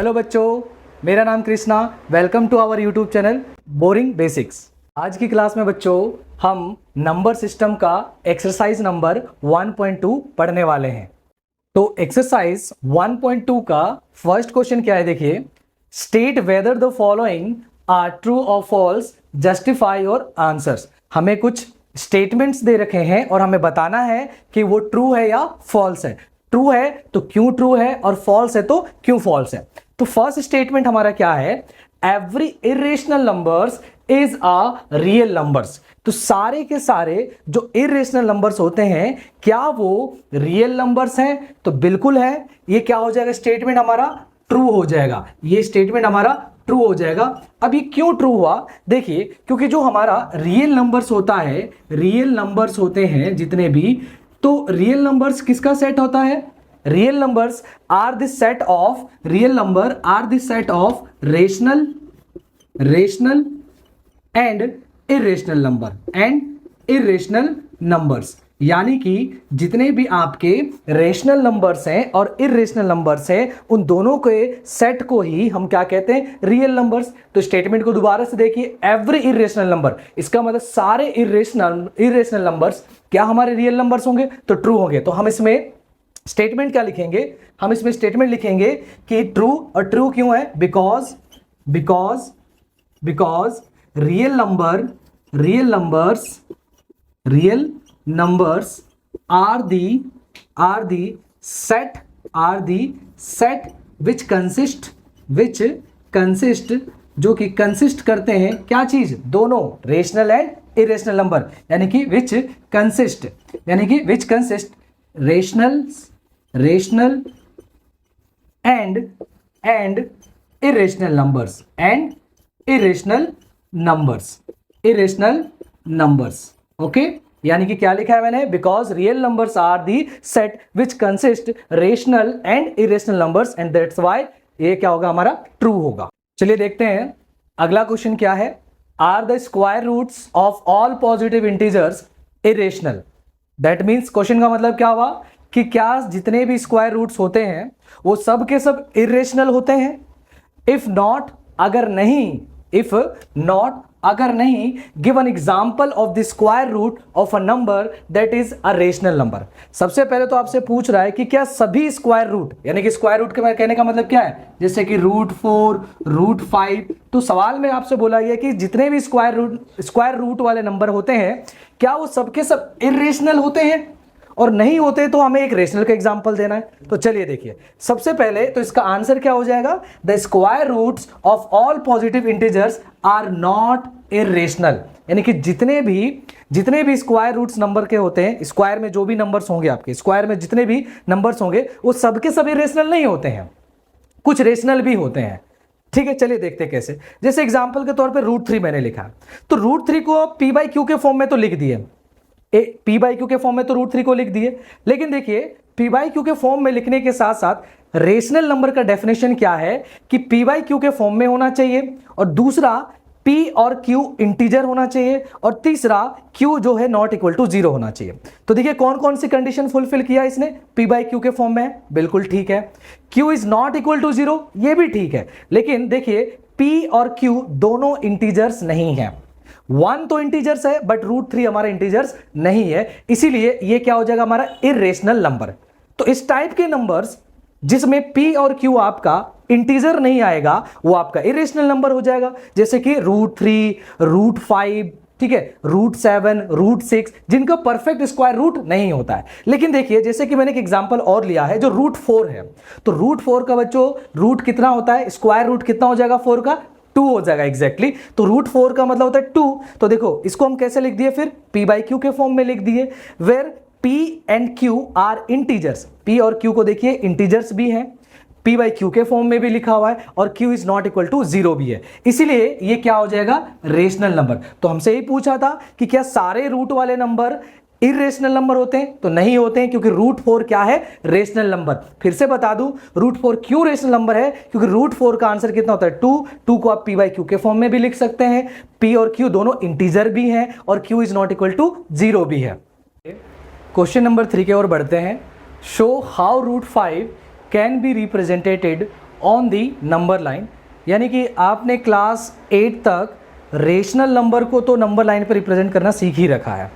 Hello बच्चों, मेरा नाम Krishna. Welcome to our YouTube channel boring basics. आज की क्लास में बच्चों हम नंबर सिस्टम का एक्सरसाइज नंबर 1.2 पढ़ने वाले हैं। तो एक्सरसाइज 1.2 का फर्स्ट क्वेश्चन क्या है, देखिए। State whether the following are true और फॉल्स, जस्टिफाई योर आंसर्स। हमें कुछ स्टेटमेंट्स दे रखे हैं और हमें बताना है कि वो ट्रू है या फॉल्स है। ट्रू है तो क्यों ट्रू है और फॉल्स है तो क्यों फॉल्स है। तो फर्स्ट स्टेटमेंट हमारा क्या है, every irrational numbers is a real numbers. तो सारे के सारे जो इरेशनल नंबर्स होते हैं क्या वो रियल नंबर्स हैं? तो बिल्कुल है। ये क्या हो जाएगा, स्टेटमेंट हमारा ट्रू हो जाएगा। ये स्टेटमेंट हमारा ट्रू हो जाएगा। अब ये क्यों ट्रू हुआ, देखिए, क्योंकि जो हमारा रियल नंबर्स होता है, रियल नंबर्स होते हैं जितने भी, तो रियल नंबर्स किसका सेट होता है? Real numbers are this set of, real number are this set of rational and irrational numbers. यानी कि जितने भी आपके रेशनल नंबर्स हैं और इरेशनल नंबर्स हैं, उन दोनों के सेट को ही हम क्या कहते हैं, रियल नंबर्स। तो स्टेटमेंट को दोबारा से देखिए, एवरी इरेशनल नंबर, इसका मतलब सारे इरेशनल नंबर्स क्या हमारे रियल नंबर्स होंगे? तो ट्रू होंगे। तो हम इसमें स्टेटमेंट क्या लिखेंगे, हम इसमें स्टेटमेंट लिखेंगे कि ट्रू। और ट्रू क्यों है? Because real numbers are the set which consist जो कि कंसिस्ट करते हैं क्या चीज, दोनों रेशनल एंड इरेशनल नंबर, यानी कि which consist rational and irrational numbers. Okay, यानी कि क्या लिखा है मैंने, because real numbers are the set which consist rational and irrational numbers, and that's why ये क्या होगा, हमारा ट्रू होगा। चलिए देखते हैं अगला क्वेश्चन क्या है। Are the square roots of all positive integers irrational? That means question का मतलब क्या हुआ कि क्या जितने भी स्क्वायर रूट्स होते हैं वो सब के सब इरेशनल होते हैं? इफ नॉट, अगर नहीं, give an example of the square root of a number that is a rational number. सबसे पहले तो आपसे पूछ रहा है कि क्या सभी स्क्वायर रूट, यानी कि स्क्वायर रूट के कहने का मतलब क्या है, जैसे कि √4, √5। तो सवाल में आपसे बोला गया कि जितने भी स्क्वायर रूट वाले नंबर होते हैं क्या वो सबके सब इरेशनल होते हैं, और नहीं होते तो हमें एक रेशनल का एग्जांपल देना है। तो चलिए देखिए, सबसे पहले तो इसका आंसर क्या हो जाएगा, the square roots of all positive integers are not irrational. यानी कि जितने भी स्क्वायर रूट्स नंबर के होते हैं, स्क्वायर में जो भी नंबर्स होंगे, आपके स्क्वायर में जितने भी नंबर्स होंगे वो सबके सब इरेशनल नहीं होते हैं, कुछ रेशनल भी होते हैं। ठीक है, चलिए देखते हैं कैसे। जैसे एग्जांपल के तौर पे √3 मैंने लिखा, तो √3 को p/q के फॉर्म में तो लिख दिए, p/q के फॉर्म में तो √3 को लिख दिए, लेकिन देखिए p/q के फॉर्म में लिखने के साथ साथ रेशनल नंबर का डेफिनेशन क्या है कि p/q के फॉर्म में होना चाहिए, और दूसरा p और q इंटीजर होना चाहिए, और तीसरा q जो है नॉट इक्वल टू 0 होना चाहिए। तो देखिए कौन कौन सी कंडीशन फुलफिल किया इसने, p/q के फॉर्म में है, बिल्कुल ठीक है। q is not equal to 0, ये भी ठीक है, लेकिन देखिए p और q दोनों इंटीजर्स नहीं है। 1 तो इंटीजर्स है बट √3 हमारा इंटीजर्स नहीं है, इसीलिए ये क्या हो जाएगा, हमारा इरेशनल नंबर। तो इस टाइप के नंबर्स जिसमें p और q आपका इंटीजर नहीं आएगा वो आपका इरेशनल नंबर हो जाएगा, जैसे कि √3, √5, ठीक है, √7, √6, जिनका परफेक्ट स्क्वायर रूट नहीं होता है। लेकिन देखिए जैसे कि मैंने एक एग्जांपल और लिया है जो √4 है, तो √4 का बच्चों रूट कितना होता है, स्क्वायर रूट कितना हो जाएगा 4 का, 2 हो जाएगा एग्जैक्टली। तो √4 का मतलब होता है 2। तो देखो इसको हम कैसे लिख दिए, फिर p/q के फॉर्म में लिख दिए, where p and q are integers. p और q को देखिए इंटीजर्स भी हैं, p/q के फॉर्म में भी लिखा हुआ है, और q is not equal to 0 भी है, इसीलिए ये क्या हो जाएगा, रेशनल नंबर। तो हमसे यही पूछा था कि क्या सारे रूट वाले नंबर इरेशनल नंबर होते हैं? तो नहीं होते हैं, क्योंकि √4 क्या है, रेशनल नंबर। फिर से बता दूं √4 क्यों रेशनल नंबर है, क्योंकि √4 का आंसर कितना होता है, 2 को आप p/q के फॉर्म में भी लिख सकते हैं, p और q दोनों इंटीजर भी हैं, और q is not equal to 0 भी है। क्वेश्चन नंबर 3 की ओर बढ़ते हैं। Show how √5 can be represented on the number line, यानी कि आपने क्लास 8 तक रेशनल नंबर को तो नंबर लाइन पर रिप्रेजेंट करना सीख ही रखा है,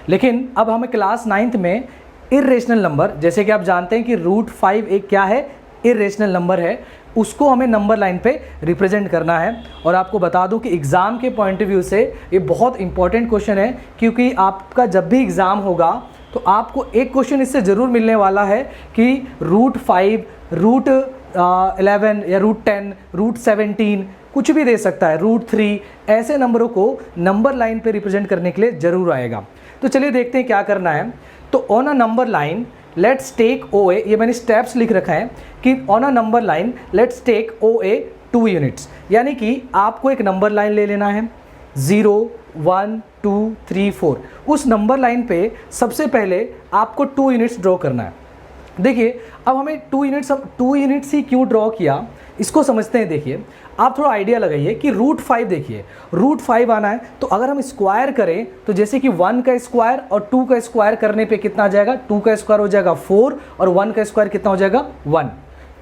लेकिन अब हमें क्लास 9th में इर्रेशनल नंबर, जैसे कि आप जानते हैं कि √5 एक क्या है, इर्रेशनल नंबर है, उसको हमें नंबर लाइन पे रिप्रेजेंट करना है। और आपको बता दूं कि एग्ज़ाम के पॉइंट ऑफ व्यू से ये बहुत इंपॉर्टेंट क्वेश्चन है, क्योंकि आपका जब भी एग्ज़ाम होगा तो आपको एक क्वेश्चन इससे ज़रूर मिलने वाला है कि √5, √11 या √10, √17 कुछ भी दे सकता है, √3, ऐसे नंबरों को नंबर लाइन पे रिप्रेजेंट करने के लिए ज़रूर आएगा। तो चलिए देखते हैं क्या करना है। तो on a number line let's take OA, ये मैंने स्टेप्स लिख रखा है कि on a number line let's take OA 2 units, यानी कि आपको एक नंबर लाइन ले लेना है 0, 1, 2, 3, 4। उस नंबर लाइन पे सबसे पहले आपको 2 यूनिट्स ड्रॉ करना है। देखिए अब हमें 2 यूनिट्स ही क्यों ड्रॉ किया, इसको समझते हैं। देखिए आप थोड़ा आइडिया लगाइए कि √5, देखिए √5 आना है, तो अगर हम स्क्वायर करें तो जैसे कि 1 का स्क्वायर और 2 का स्क्वायर करने पे कितना आ जाएगा, 2 का स्क्वायर हो जाएगा 4 और 1 का स्क्वायर कितना हो जाएगा 1,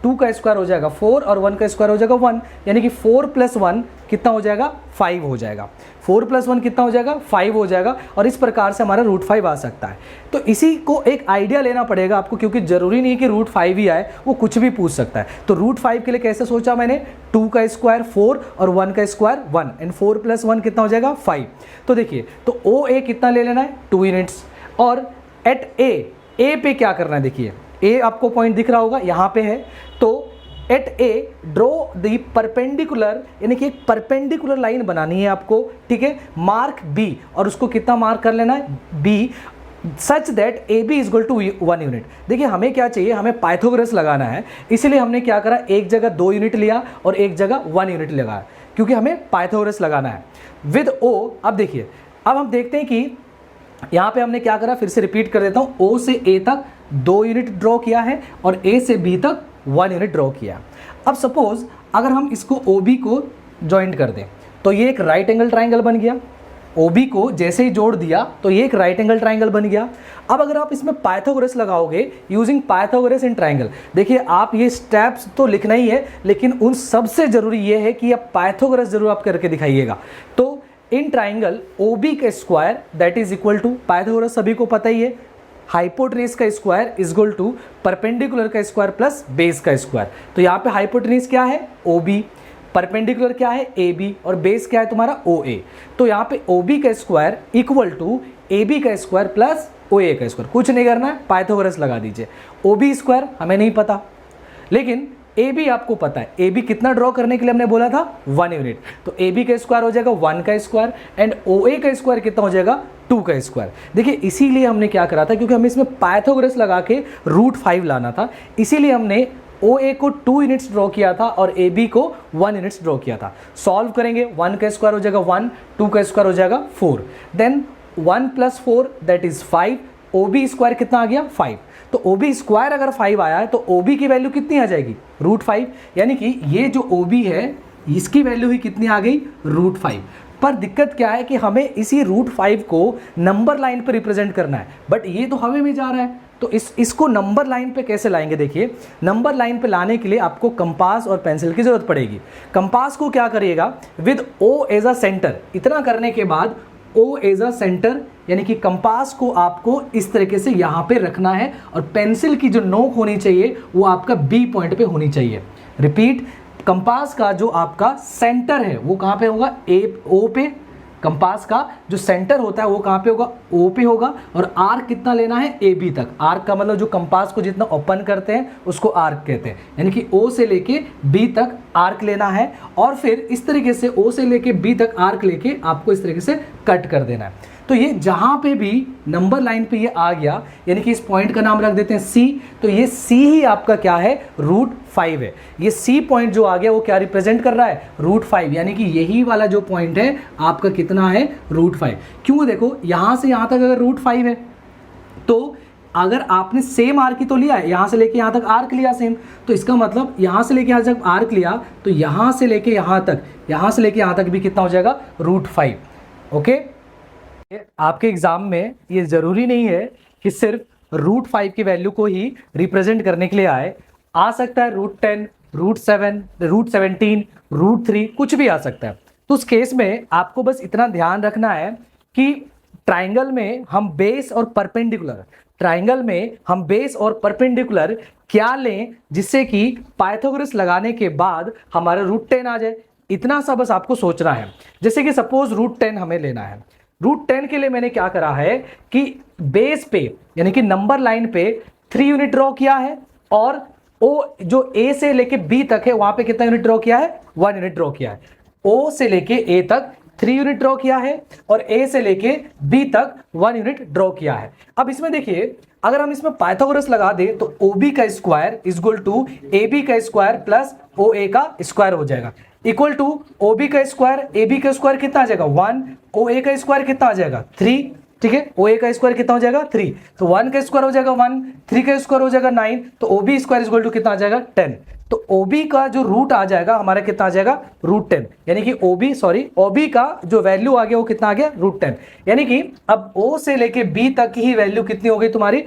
2 का स्क्वायर हो जाएगा 4 और 1 का स्क्वायर हो जाएगा 1, यानी कि 4 + 1 कितना हो जाएगा 5 हो जाएगा, 4 + 1 कितना हो जाएगा 5 हो जाएगा। और इस प्रकार से हमारा √5 आ सकता है। तो इसी को एक आइडिया लेना पड़ेगा आपको, क्योंकि ज़रूरी नहीं कि √5 ही आए, वो कुछ भी पूछ सकता है। तो √5 के लिए कैसे सोचा मैंने, 2 का स्क्वायर 4 और 1 का स्क्वायर 1, एंड 4 + 1 कितना हो जाएगा 5। तो देखिए तो OA कितना ले लेना है 2 यूनिट्स, और एट ए पे क्या करना है, देखिए ए आपको पॉइंट दिख रहा होगा यहाँ पे है, तो at A draw the perpendicular, यानी कि एक परपेंडिकुलर लाइन बनानी है आपको, ठीक है, मार्क B, और उसको कितना मार्क कर लेना है B, such that AB = 1 unit. देखिए हमें क्या चाहिए, हमें पाइथागोरस लगाना है, इसीलिए हमने क्या करा, एक जगह 2 यूनिट लिया और एक जगह 1 यूनिट लगाया, क्योंकि हमें पाइथागोरस लगाना है विद O। अब देखिए अब हम देखते हैं कि यहाँ पे हमने क्या करा, फिर से रिपीट कर देता हूँ, O से A तक 2 यूनिट ड्रॉ किया है और A से B तक 1 यूनिट ड्रॉ किया। अब सपोज अगर हम इसको OB को ज्वाइंट कर दें तो ये एक राइट एंगल ट्राइंगल बन गया। OB को जैसे ही जोड़ दिया तो ये एक राइट एंगल ट्राइंगल बन गया। अब अगर आप इसमें पाइथागोरस लगाओगे यूजिंग पाइथागोरस इन ट्राइंगल, देखिए आप ये स्टेप्स तो लिखना ही है, लेकिन उन सबसे ज़रूरी ये है कि आप पाइथागोरस जरूर आप करके दिखाइएगा। तो इन ट्राइंगल OB का square that is equal to, Pythagoras सभी को पता ही है, हाइपोटेन्यूज का square is equal to perpendicular का स्क्वायर प्लस बेस का स्क्वायर। तो यहाँ पे हाइपोटेन्यूज क्या है OB, परपेंडिकुलर क्या है AB, और बेस क्या है तुम्हारा OA। तो यहाँ पे OB का स्क्वायर इक्वल टू AB का स्क्वायर प्लस OA का स्क्वायर, कुछ नहीं करना है, पाइथागोरस लगा दीजिए। OB स्क्वायर हमें नहीं पता, लेकिन AB आपको पता है। AB कितना ड्रॉ करने के लिए हमने बोला था 1 यूनिट, तो AB का स्क्वायर हो जाएगा 1 का स्क्वायर एंड OA का स्क्वायर कितना हो जाएगा 2 का स्क्वायर। देखिए इसीलिए हमने क्या करा था, क्योंकि हमें इसमें पाइथागोरस लगा के √5 लाना था, इसीलिए हमने OA को 2 यूनिट्स ड्रॉ किया था और AB को 1 यूनिट्स ड्रॉ किया था। सॉल्व करेंगे, 1 का स्क्वायर हो जाएगा 1, 2 का स्क्वायर हो जाएगा 4, then 1 + 4 that is 5, OB square कितना आ गया 5। तो OB स्क्वायर अगर 5 आया है तो OB की वैल्यू कितनी आ जाएगी √5, यानी कि ये जो OB है इसकी वैल्यू ही कितनी आ गई √5। पर दिक्कत क्या है कि हमें इसी √5 को नंबर लाइन पर रिप्रेजेंट करना है, बट ये तो हवे में जा रहा है, तो इसको नंबर लाइन पे कैसे लाएंगे। देखिए नंबर लाइन पे लाने के लिए आपको कंपास और पेंसिल की जरूरत पड़ेगी। कंपास को क्या करिएगा, with O as a centre, इतना करने के बाद O एज अ सेंटर, यानी कि कंपास को आपको इस तरीके से यहाँ पे रखना है और पेंसिल की जो नोक होनी चाहिए वो आपका B पॉइंट पे होनी चाहिए। रिपीट, कंपास का जो आपका सेंटर है वो कहाँ पे होगा O पे, कंपास का जो सेंटर होता है वो कहाँ पे होगा O पे होगा, और आर्क कितना लेना है AB तक। आर्क का मतलब जो कंपास को जितना ओपन करते हैं उसको आर्क कहते हैं, यानी कि O से लेके B तक आर्क लेना है और फिर इस तरीके से O से लेके B तक आर्क लेके आपको इस तरीके से कट कर देना है। तो ये जहाँ पे भी नंबर लाइन पे ये आ गया, यानी कि इस पॉइंट का नाम रख देते हैं C, तो ये C ही आपका क्या है √5 है। ये C पॉइंट जो आ गया वो क्या रिप्रेजेंट कर रहा है √5, यानी कि यही वाला जो पॉइंट है आपका कितना है √5। क्यों, देखो यहाँ से यहाँ तक अगर √5 है तो अगर आपने सेम आर्क ही तो लिया है, यहाँ से लेके यहाँ तक आर्क लिया सेम, तो इसका मतलब यहाँ से लेके यहाँ तक आर्क लिया तो यहाँ से लेके यहाँ तक, यहाँ से लेके यहाँ तक भी कितना हो जाएगा √5। ओके, आपके एग्जाम में ये जरूरी नहीं है कि सिर्फ √5 की वैल्यू को ही रिप्रेजेंट करने के लिए आए, आ सकता है √10, √7, √17, √3 कुछ भी आ सकता है। तो उस केस में आपको बस इतना ध्यान रखना है कि ट्राइंगल में हम बेस और परपेंडिकुलर क्या लें जिससे कि पाइथागोरस लगाने के बाद हमारा √10 आ जाए। इतना सा बस आपको सोचना है। जैसे कि सपोज √10 हमें लेना है। √10 के लिए मैंने क्या करा है कि बेस पे यानी कि नंबर लाइन पे 3 यूनिट ड्रॉ किया है और ओ जो ए से लेके बी तक है वहां पे कितना यूनिट ड्रॉ किया है, 1 यूनिट ड्रॉ किया है। ओ से लेके ए तक 3 यूनिट ड्रॉ किया है और ए से लेके बी तक 1 यूनिट ड्रॉ किया है। अब इसमें देखिए अगर हम इसमें पाइथागोरस लगा दें तो OB का स्क्वायर इक्वल टू AB का स्क्वायर प्लस OA का स्क्वायर हो जाएगा, इक्वल टू OB का स्क्वायर AB का स्क्वायर कितना आ जाएगा 1, OA का स्क्वायर कितना आ जाएगा 3, ठीक है। OA का स्क्वायर कितना हो जाएगा 3, तो 1 का स्क्वायर हो जाएगा 1, 3 का स्क्वायर हो जाएगा 9, तो OB स्क्वायर इक्वल टू कितना आ जाएगा 10। तो OB का जो रूट आ जाएगा हमारा कितना आ जाएगा √10, यानी कि OB का जो वैल्यू आ गया वो कितना आ गया √10, यानी कि अब O से लेके B तक की ही वैल्यू कितनी हो गई तुम्हारी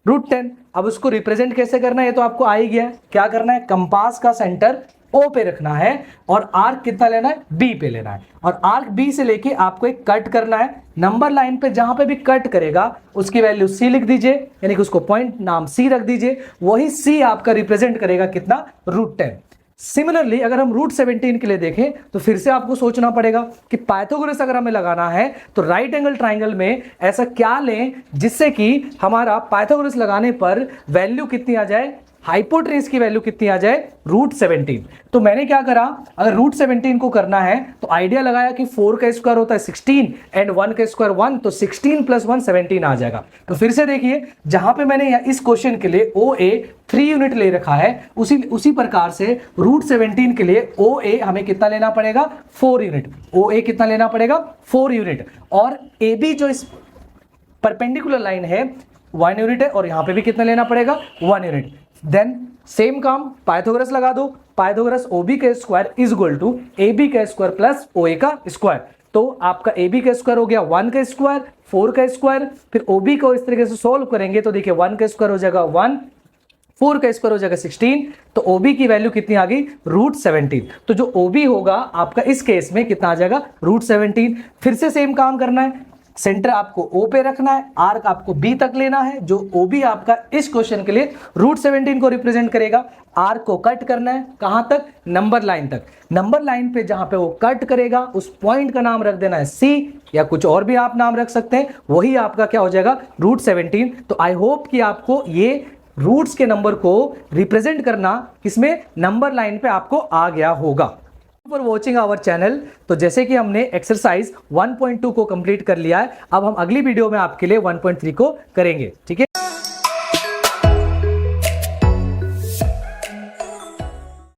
√10। अब उसको रिप्रेजेंट कैसे करना है ये तो आपको आ ही गया है। क्या करना है, कंपास का सेंटर O पे रखना है और आर्क कितना लेना है B पे लेना है और आर्क B से लेके आपको एक कट करना है। नंबर लाइन पे जहां पे भी कट करेगा उसकी वैल्यू C लिख दीजिए, यानी कि उसको पॉइंट नाम C रख दीजिए। वही C आपका रिप्रेजेंट करेगा कितना √10। सिमिलरली अगर हम √17 के लिए देखें तो फिर से आपको सोचना पड़ेगा कि पाइथागोरस अगर हमें लगाना है तो राइट एंगल ट्राइंगल में ऐसा क्या लें जिससे कि हमारा पाइथागोरस लगाने पर वैल्यू कितनी आ जाए, हाइपोटेन्यूज की वैल्यू कितनी आ जाए √17। तो मैंने क्या करा, अगर √17 को करना है तो आइडिया लगाया कि 4 का स्क्वायर होता है 16 एंड 1 का स्क्वायर 1, तो 16 + 1 17 आ जाएगा। तो फिर से देखिए जहां पे मैंने इस क्वेश्चन के लिए OA 3 यूनिट ले रखा है उसी प्रकार से √17 के लिए OA हमें कितना लेना पड़ेगा 4 यूनिट। OA कितना लेना पड़ेगा 4 यूनिट और AB जो इस परपेंडिकुलर लाइन है 1 यूनिट है और यहां पे भी कितना लेना पड़ेगा 1 यूनिट। देन सेम काम पाइथागोरस लगा दो, पाइथागोरस OB का स्क्वायर इक्वल टू AB का स्क्वायर प्लस OA का स्क्वायर। तो आपका AB का स्क्वायर हो गया 1 का स्क्वायर, 4 का स्क्वायर, फिर OB को इस तरीके से सोल्व करेंगे तो देखिए 1 का स्क्वायर हो जाएगा 1, 4 का स्क्वायर हो जाएगा 16, तो OB की वैल्यू कितनी आ गई √17। तो जो OB होगा आपका इस केस में कितना आ जाएगा √17। फिर से सेम काम करना है, सेंटर आपको O पे रखना है, आर्क आपको B तक लेना है। जो OB आपका इस क्वेश्चन के लिए √17 को रिप्रेजेंट करेगा। आर्क को कट करना है कहां तक, नंबर लाइन तक। नंबर लाइन पे जहां पे वो कट करेगा उस पॉइंट का नाम रख देना है C या कुछ और भी आप नाम रख सकते हैं, वही आपका क्या हो जाएगा √17। तो आई होप कि आपको ये रूट्स के नंबर को रिप्रेजेंट करना किसमें, नंबर लाइन पे आपको आ गया होगा। For watching our channel. तो जैसे कि हमने एक्सरसाइज 1.2 को कंप्लीट कर लिया है, अब हम अगली वीडियो में आपके लिए 1.3 को करेंगे, ठीक है।